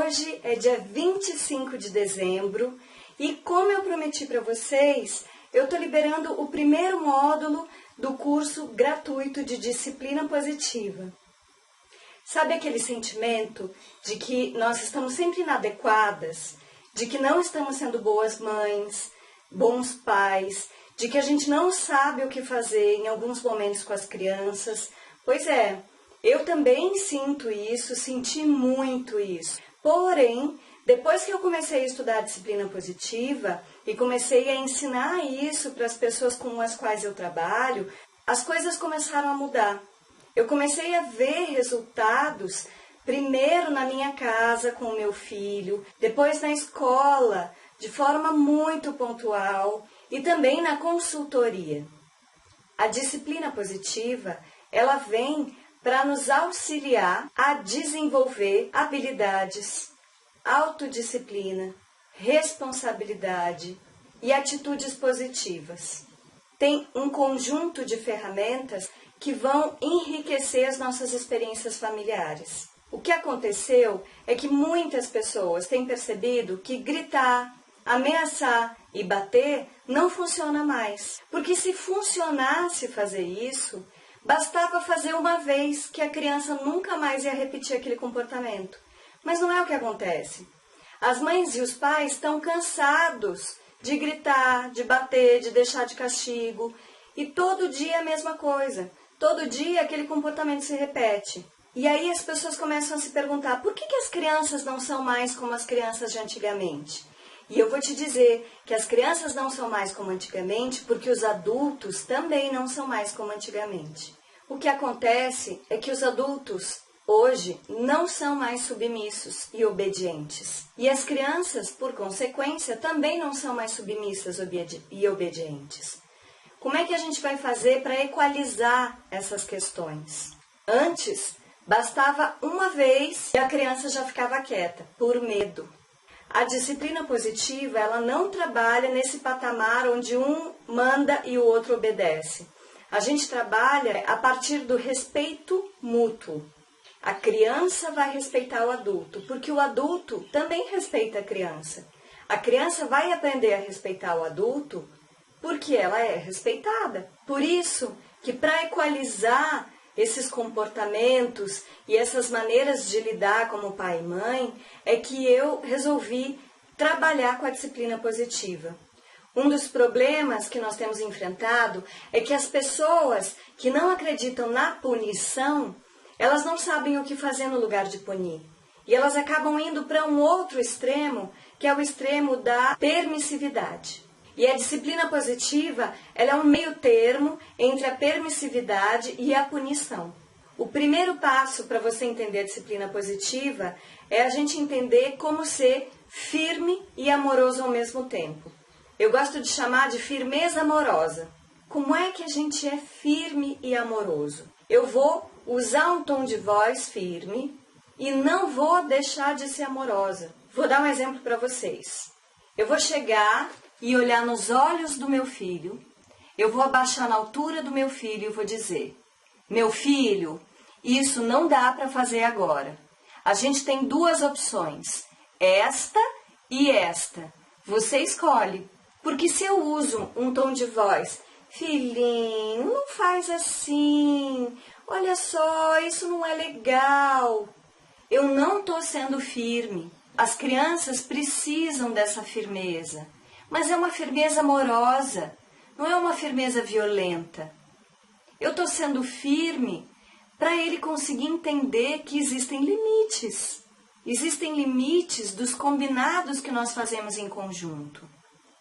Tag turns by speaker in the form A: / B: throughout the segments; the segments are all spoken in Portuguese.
A: Hoje é dia 25 de dezembro e, como eu prometi para vocês, eu estou liberando o primeiro módulo do curso gratuito de disciplina positiva. Sabe aquele sentimento de que nós estamos sempre inadequadas, de que não estamos sendo boas mães, bons pais, de que a gente não sabe o que fazer em alguns momentos com as crianças? Pois é, eu também sinto isso, senti muito isso. Porém, depois que eu comecei a estudar a disciplina positiva e comecei a ensinar isso para as pessoas com as quais eu trabalho, as coisas começaram a mudar. Eu comecei a ver resultados, primeiro na minha casa com o meu filho, depois na escola, de forma muito pontual, e também na consultoria. A disciplina positiva, ela vem para nos auxiliar a desenvolver habilidades, autodisciplina, responsabilidade e atitudes positivas. Tem um conjunto de ferramentas que vão enriquecer as nossas experiências familiares. O que aconteceu é que muitas pessoas têm percebido que gritar, ameaçar e bater não funciona mais. Porque se funcionasse fazer isso, bastava fazer uma vez que a criança nunca mais ia repetir aquele comportamento. Mas não é o que acontece. As mães e os pais estão cansados de gritar, de bater, de deixar de castigo. E todo dia a mesma coisa. Todo dia aquele comportamento se repete. E aí as pessoas começam a se perguntar, por que as crianças não são mais como as crianças de antigamente? E eu vou te dizer que as crianças não são mais como antigamente porque os adultos também não são mais como antigamente. O que acontece é que os adultos hoje não são mais submissos e obedientes. E as crianças, por consequência, também não são mais submissas e obedientes. Como é que a gente vai fazer para equalizar essas questões? Antes, bastava uma vez e a criança já ficava quieta, por medo. A disciplina positiva, ela não trabalha nesse patamar onde um manda e o outro obedece. A gente trabalha a partir do respeito mútuo. A criança vai respeitar o adulto, porque o adulto também respeita a criança. A criança vai aprender a respeitar o adulto porque ela é respeitada. Por isso que para equalizar esses comportamentos e essas maneiras de lidar como pai e mãe, é que eu resolvi trabalhar com a disciplina positiva. Um dos problemas que nós temos enfrentado é que as pessoas que não acreditam na punição, elas não sabem o que fazer no lugar de punir. E elas acabam indo para um outro extremo, que é o extremo da permissividade. E a disciplina positiva, ela é um meio termo entre a permissividade e a punição. O primeiro passo para você entender a disciplina positiva é a gente entender como ser firme e amoroso ao mesmo tempo. Eu gosto de chamar de firmeza amorosa. Como é que a gente é firme e amoroso? Eu vou usar um tom de voz firme e não vou deixar de ser amorosa. Vou dar um exemplo para vocês. Eu vou chegar e olhar nos olhos do meu filho, eu vou abaixar na altura do meu filho e vou dizer, meu filho, isso não dá para fazer agora. A gente tem duas opções, esta e esta. Você escolhe, porque se eu uso um tom de voz, filhinho, não faz assim, olha só, isso não é legal. Eu não estou sendo firme. As crianças precisam dessa firmeza. Mas é uma firmeza amorosa, não é uma firmeza violenta. Eu estou sendo firme para ele conseguir entender que existem limites. Existem limites dos combinados que nós fazemos em conjunto.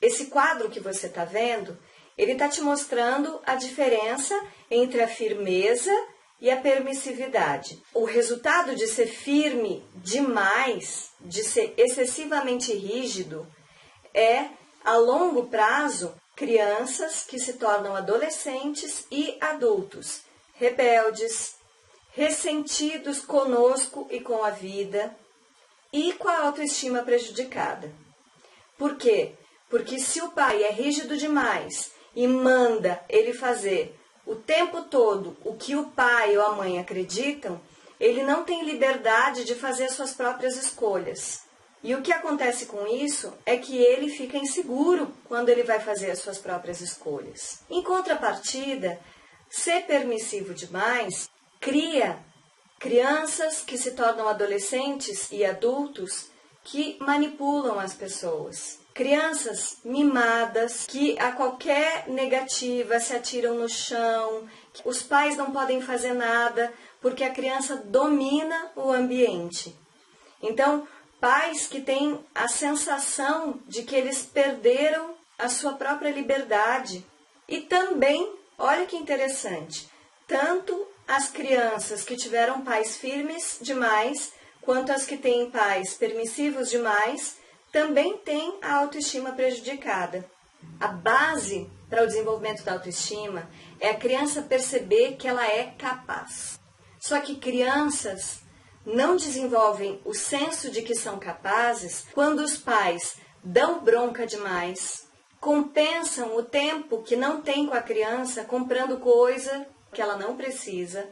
A: Esse quadro que você está vendo, ele está te mostrando a diferença entre a firmeza e a permissividade. O resultado de ser firme demais, de ser excessivamente rígido, é a longo prazo, crianças que se tornam adolescentes e adultos, rebeldes, ressentidos conosco e com a vida e com a autoestima prejudicada. Por quê? Porque se o pai é rígido demais e manda ele fazer o tempo todo o que o pai ou a mãe acreditam, ele não tem liberdade de fazer as suas próprias escolhas. E o que acontece com isso é que ele fica inseguro quando ele vai fazer as suas próprias escolhas. Em contrapartida, ser permissivo demais cria crianças que se tornam adolescentes e adultos que manipulam as pessoas. Crianças mimadas que a qualquer negativa se atiram no chão, os pais não podem fazer nada porque a criança domina o ambiente. Então, pais que têm a sensação de que eles perderam a sua própria liberdade. E também, olha que interessante, tanto as crianças que tiveram pais firmes demais, quanto as que têm pais permissivos demais, também têm a autoestima prejudicada. A base para o desenvolvimento da autoestima é a criança perceber que ela é capaz. Só que crianças não desenvolvem o senso de que são capazes quando os pais dão bronca demais, compensam o tempo que não tem com a criança comprando coisa que ela não precisa,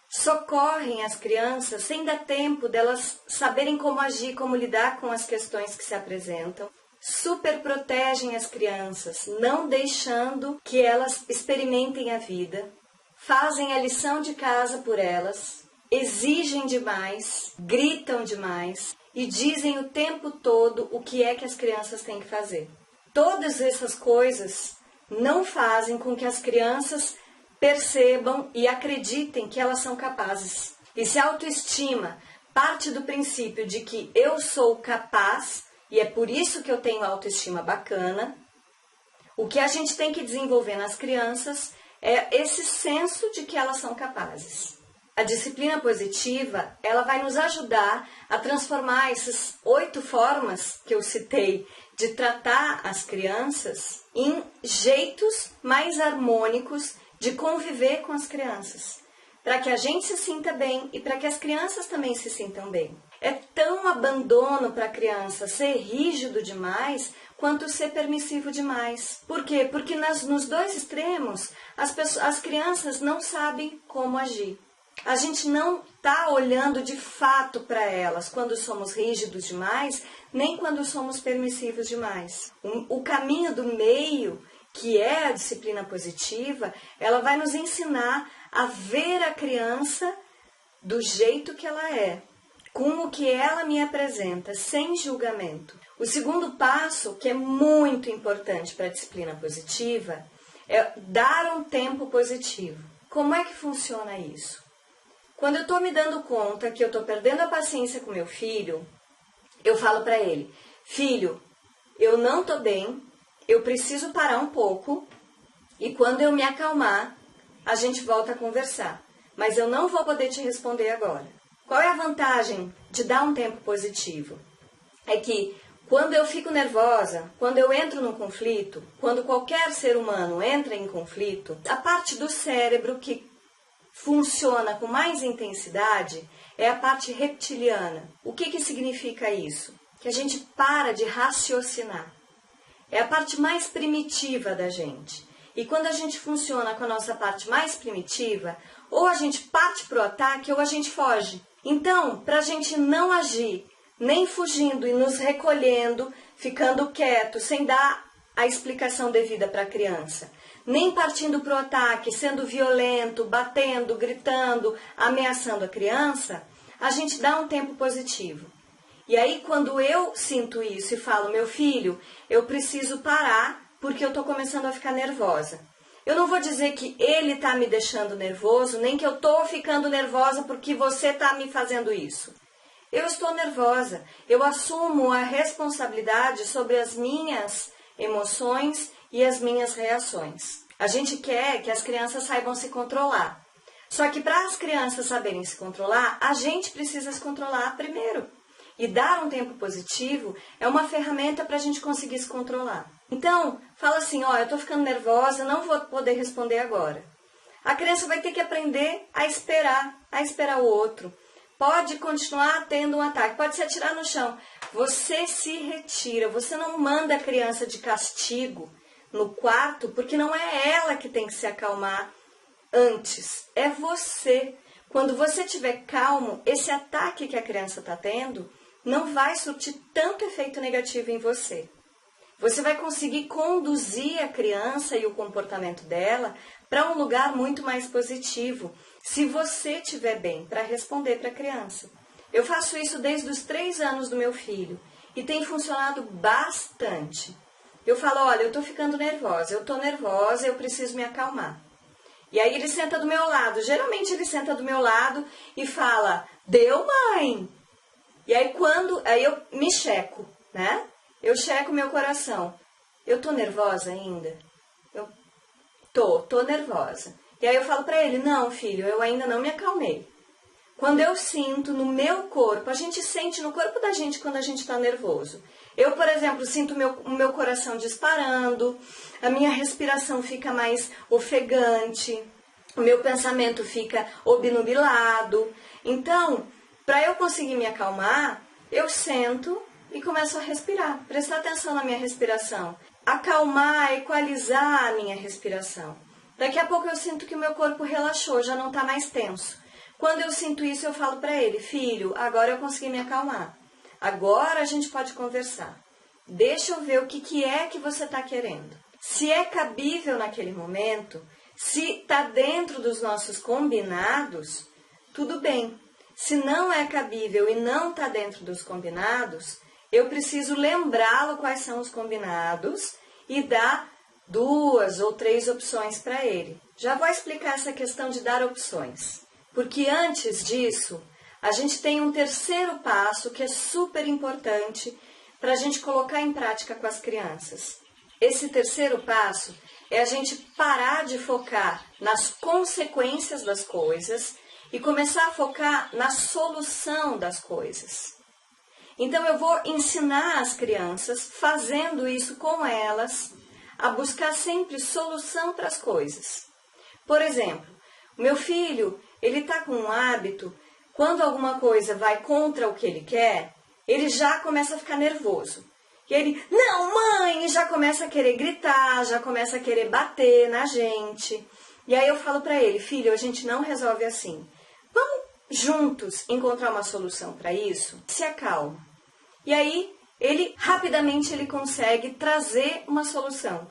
A: socorrem as crianças sem dar tempo delas saberem como agir, como lidar com as questões que se apresentam, superprotegem as crianças, não deixando que elas experimentem a vida, fazem a lição de casa por elas, exigem demais, gritam demais e dizem o tempo todo o que é que as crianças têm que fazer. Todas essas coisas não fazem com que as crianças percebam e acreditem que elas são capazes. E se a autoestima parte do princípio de que eu sou capaz e é por isso que eu tenho autoestima bacana, o que a gente tem que desenvolver nas crianças é esse senso de que elas são capazes. A disciplina positiva, ela vai nos ajudar a transformar essas 8 formas que eu citei de tratar as crianças em jeitos mais harmônicos de conviver com as crianças, para que a gente se sinta bem e para que as crianças também se sintam bem. É tão abandono para a criança ser rígido demais quanto ser permissivo demais. Por quê? Porque nos 2 extremos as crianças não sabem como agir. A gente não está olhando de fato para elas quando somos rígidos demais, nem quando somos permissivos demais. O caminho do meio, que é a disciplina positiva, ela vai nos ensinar a ver a criança do jeito que ela é, com o que ela me apresenta, sem julgamento. O segundo passo, que é muito importante para a disciplina positiva, é dar um tempo positivo. Como é que funciona isso? Quando eu estou me dando conta que eu estou perdendo a paciência com meu filho, eu falo para ele: filho, eu não estou bem, eu preciso parar um pouco e quando eu me acalmar, a gente volta a conversar. Mas eu não vou poder te responder agora. Qual é a vantagem de dar um tempo positivo? É que quando eu fico nervosa, quando eu entro num conflito, quando qualquer ser humano entra em conflito, a parte do cérebro que funciona com mais intensidade é a parte reptiliana. O que significa isso? Que a gente para de raciocinar. É a parte mais primitiva da gente. E quando a gente funciona com a nossa parte mais primitiva, ou a gente parte para o ataque ou a gente foge. Então, para a gente não agir, nem fugindo e nos recolhendo, ficando quieto, sem dar a explicação devida para a criança, nem partindo para o ataque, sendo violento, batendo, gritando, ameaçando a criança, a gente dá um tempo positivo. E aí, quando eu sinto isso e falo: meu filho, eu preciso parar porque eu estou começando a ficar nervosa. Eu não vou dizer que ele está me deixando nervoso, nem que eu estou ficando nervosa porque você está me fazendo isso. Eu estou nervosa, eu assumo a responsabilidade sobre as minhas emoções e as minhas reações. A gente quer que as crianças saibam se controlar. Só que para as crianças saberem se controlar, a gente precisa se controlar primeiro. E dar um tempo positivo é uma ferramenta para a gente conseguir se controlar. Então, fala assim: ó, eu estou ficando nervosa, não vou poder responder agora. A criança vai ter que aprender a esperar o outro. Pode continuar tendo um ataque, pode se atirar no chão. Você se retira, você não manda a criança de castigo no quarto, porque não é ela que tem que se acalmar antes, é você. Quando você estiver calmo, esse ataque que a criança está tendo não vai surtir tanto efeito negativo em você. Você vai conseguir conduzir a criança e o comportamento dela para um lugar muito mais positivo, se você estiver bem para responder para a criança. Eu faço isso desde os 3 anos do meu filho e tem funcionado bastante. Eu falo, olha, eu estou ficando nervosa, eu preciso me acalmar. E aí ele senta do meu lado, geralmente ele senta do meu lado e fala, deu, mãe? E aí aí eu me checo, né? Eu checo meu coração. Eu tô nervosa ainda? Eu tô nervosa. E aí eu falo pra ele, não, filho, eu ainda não me acalmei. Quando eu sinto no meu corpo, a gente sente no corpo da gente quando a gente está nervoso. Eu, por exemplo, sinto o meu coração disparando, a minha respiração fica mais ofegante, o meu pensamento fica obnubilado. Então, para eu conseguir me acalmar, eu sento e começo a respirar. Prestar atenção na minha respiração. Acalmar, equalizar a minha respiração. Daqui a pouco eu sinto que o meu corpo relaxou, já não está mais tenso. Quando eu sinto isso, eu falo para ele, filho, agora eu consegui me acalmar. Agora a gente pode conversar. Deixa eu ver o que é que você está querendo. Se é cabível naquele momento, se está dentro dos nossos combinados, tudo bem. Se não é cabível e não está dentro dos combinados, eu preciso lembrá-lo quais são os combinados e dar 2 ou 3 opções para ele. Já vou explicar essa questão de dar opções. Porque antes disso, a gente tem um terceiro passo que é super importante para a gente colocar em prática com as crianças. Esse terceiro passo é a gente parar de focar nas consequências das coisas e começar a focar na solução das coisas. Então eu vou ensinar as crianças, fazendo isso com elas, a buscar sempre solução para as coisas. Por exemplo, o meu filho, ele está com um hábito, quando alguma coisa vai contra o que ele quer, ele já começa a ficar nervoso. E ele, não, mãe, e já começa a querer gritar, já começa a querer bater na gente. E aí eu falo para ele, filho, a gente não resolve assim. Vamos juntos encontrar uma solução para isso? Se acalma. E aí, rapidamente ele consegue trazer uma solução.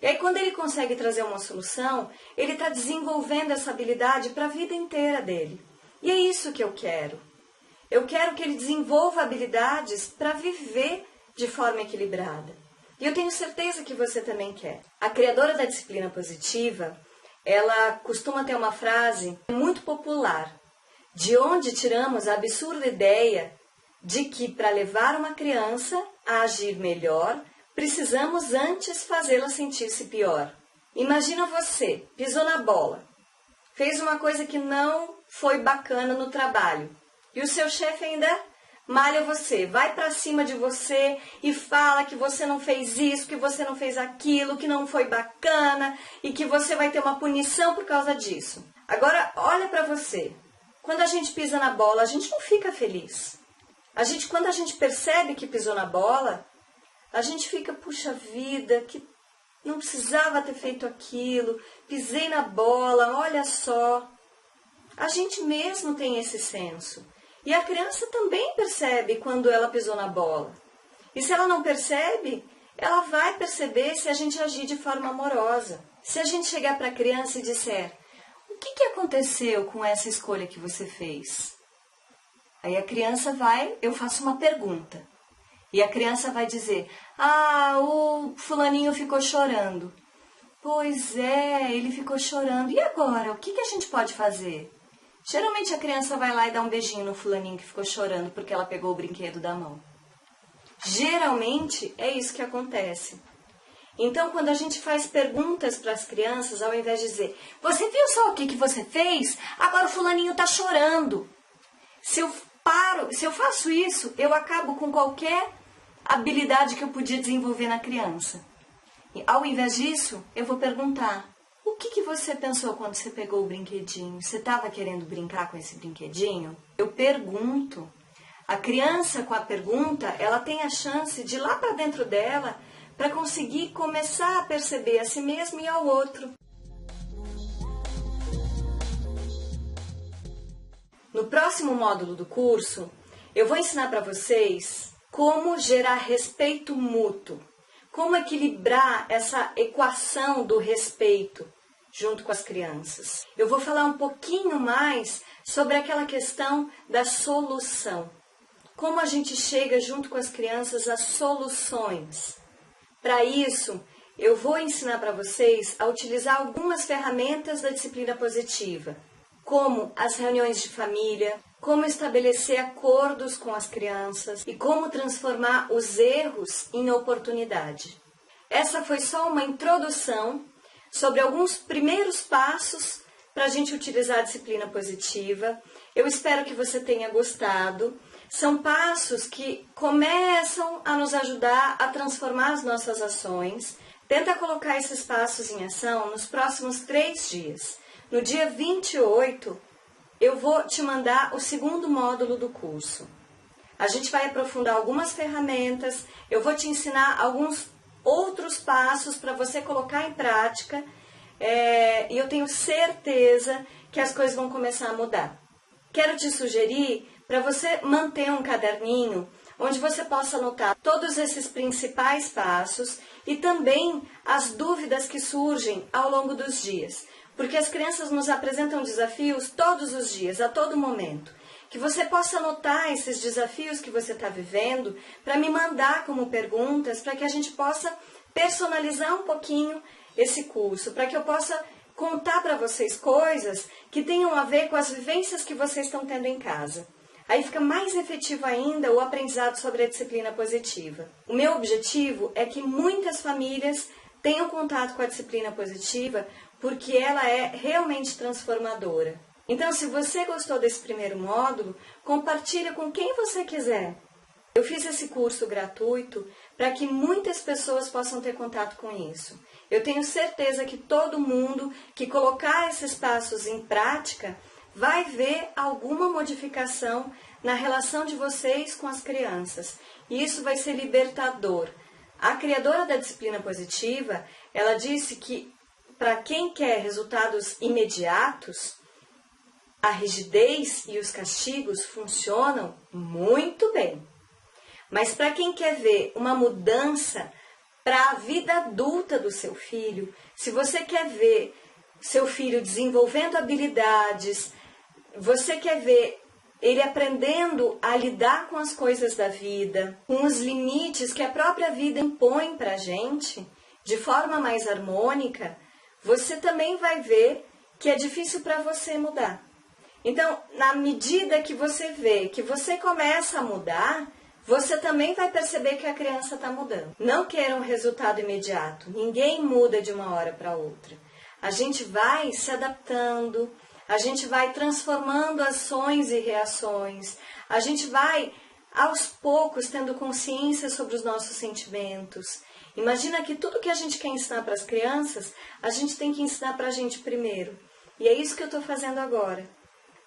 A: E aí, quando ele consegue trazer uma solução, ele está desenvolvendo essa habilidade para a vida inteira dele. E é isso que eu quero. Eu quero que ele desenvolva habilidades para viver de forma equilibrada. E eu tenho certeza que você também quer. A criadora da disciplina positiva, ela costuma ter uma frase muito popular, de onde tiramos a absurda ideia de que para levar uma criança a agir melhor, precisamos antes fazê-la sentir-se pior. Imagina você, pisou na bola, fez uma coisa que não foi bacana no trabalho e o seu chefe ainda malha você, vai para cima de você e fala que você não fez isso, que você não fez aquilo, que não foi bacana e que você vai ter uma punição por causa disso. Agora, olha para você. Quando a gente pisa na bola, a gente não fica feliz. Quando a gente percebe que pisou na bola, a gente fica, puxa vida, que não precisava ter feito aquilo, pisei na bola, olha só. A gente mesmo tem esse senso. E a criança também percebe quando ela pisou na bola. E se ela não percebe, ela vai perceber se a gente agir de forma amorosa. Se a gente chegar para a criança e disser, o que aconteceu com essa escolha que você fez? Aí a criança eu faço uma pergunta. E a criança vai dizer, o fulaninho ficou chorando. Pois é, ele ficou chorando. E agora, o que a gente pode fazer? Geralmente a criança vai lá e dá um beijinho no fulaninho que ficou chorando porque ela pegou o brinquedo da mão. Geralmente é isso que acontece. Então, quando a gente faz perguntas para as crianças, ao invés de dizer, você viu só o que você fez? Agora o fulaninho está chorando. Se eu faço isso, eu acabo com qualquer habilidade que eu podia desenvolver na criança. E, ao invés disso, eu vou perguntar, o que você pensou quando você pegou o brinquedinho? Você estava querendo brincar com esse brinquedinho? Eu pergunto. A criança, com a pergunta, ela tem a chance de ir lá para dentro dela para conseguir começar a perceber a si mesma e ao outro. No próximo módulo do curso, eu vou ensinar para vocês como gerar respeito mútuo, como equilibrar essa equação do respeito junto com as crianças. Eu vou falar um pouquinho mais sobre aquela questão da solução. Como a gente chega junto com as crianças a soluções. Para isso, eu vou ensinar para vocês a utilizar algumas ferramentas da disciplina positiva, como as reuniões de família, como estabelecer acordos com as crianças e como transformar os erros em oportunidade. Essa foi só uma introdução sobre alguns primeiros passos para a gente utilizar a disciplina positiva. Eu espero que você tenha gostado. São passos que começam a nos ajudar a transformar as nossas ações. Tenta colocar esses passos em ação nos próximos 3 dias. No dia 28, eu vou te mandar o segundo módulo do curso. A gente vai aprofundar algumas ferramentas, eu vou te ensinar alguns outros passos para você colocar em prática e eu tenho certeza que as coisas vão começar a mudar. Quero te sugerir para você manter um caderninho onde você possa anotar todos esses principais passos e também as dúvidas que surgem ao longo dos dias. Porque as crianças nos apresentam desafios todos os dias, a todo momento. Que você possa anotar esses desafios que você está vivendo para me mandar como perguntas, para que a gente possa personalizar um pouquinho esse curso, para que eu possa contar para vocês coisas que tenham a ver com as vivências que vocês estão tendo em casa. Aí fica mais efetivo ainda o aprendizado sobre a disciplina positiva. O meu objetivo é que muitas famílias tenham contato com a disciplina positiva, porque ela é realmente transformadora. Então, se você gostou desse primeiro módulo, compartilha com quem você quiser. Eu fiz esse curso gratuito para que muitas pessoas possam ter contato com isso. Eu tenho certeza que todo mundo que colocar esses passos em prática vai ver alguma modificação na relação de vocês com as crianças. E isso vai ser libertador. A criadora da disciplina positiva, ela disse que para quem quer resultados imediatos, a rigidez e os castigos funcionam muito bem. Mas para quem quer ver uma mudança para a vida adulta do seu filho, se você quer ver seu filho desenvolvendo habilidades, você quer ver ele aprendendo a lidar com as coisas da vida, com os limites que a própria vida impõe para a gente, de forma mais harmônica, você também vai ver que é difícil para você mudar. Então, na medida que você vê que você começa a mudar, você também vai perceber que a criança está mudando. Não queira um resultado imediato. Ninguém muda de uma hora para outra. A gente vai se adaptando, a gente vai transformando ações e reações, a gente vai, aos poucos, tendo consciência sobre os nossos sentimentos. Imagina que tudo que a gente quer ensinar para as crianças, a gente tem que ensinar para a gente primeiro. E é isso que eu estou fazendo agora.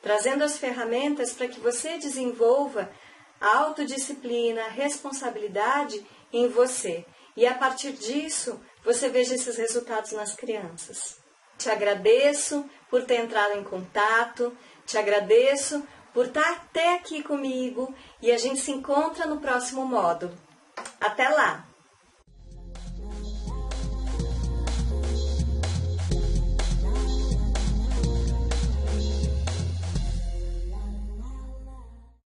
A: Trazendo as ferramentas para que você desenvolva a autodisciplina, a responsabilidade em você. E a partir disso, você veja esses resultados nas crianças. Te agradeço por ter entrado em contato, te agradeço por estar até aqui comigo e a gente se encontra no próximo módulo. Até lá!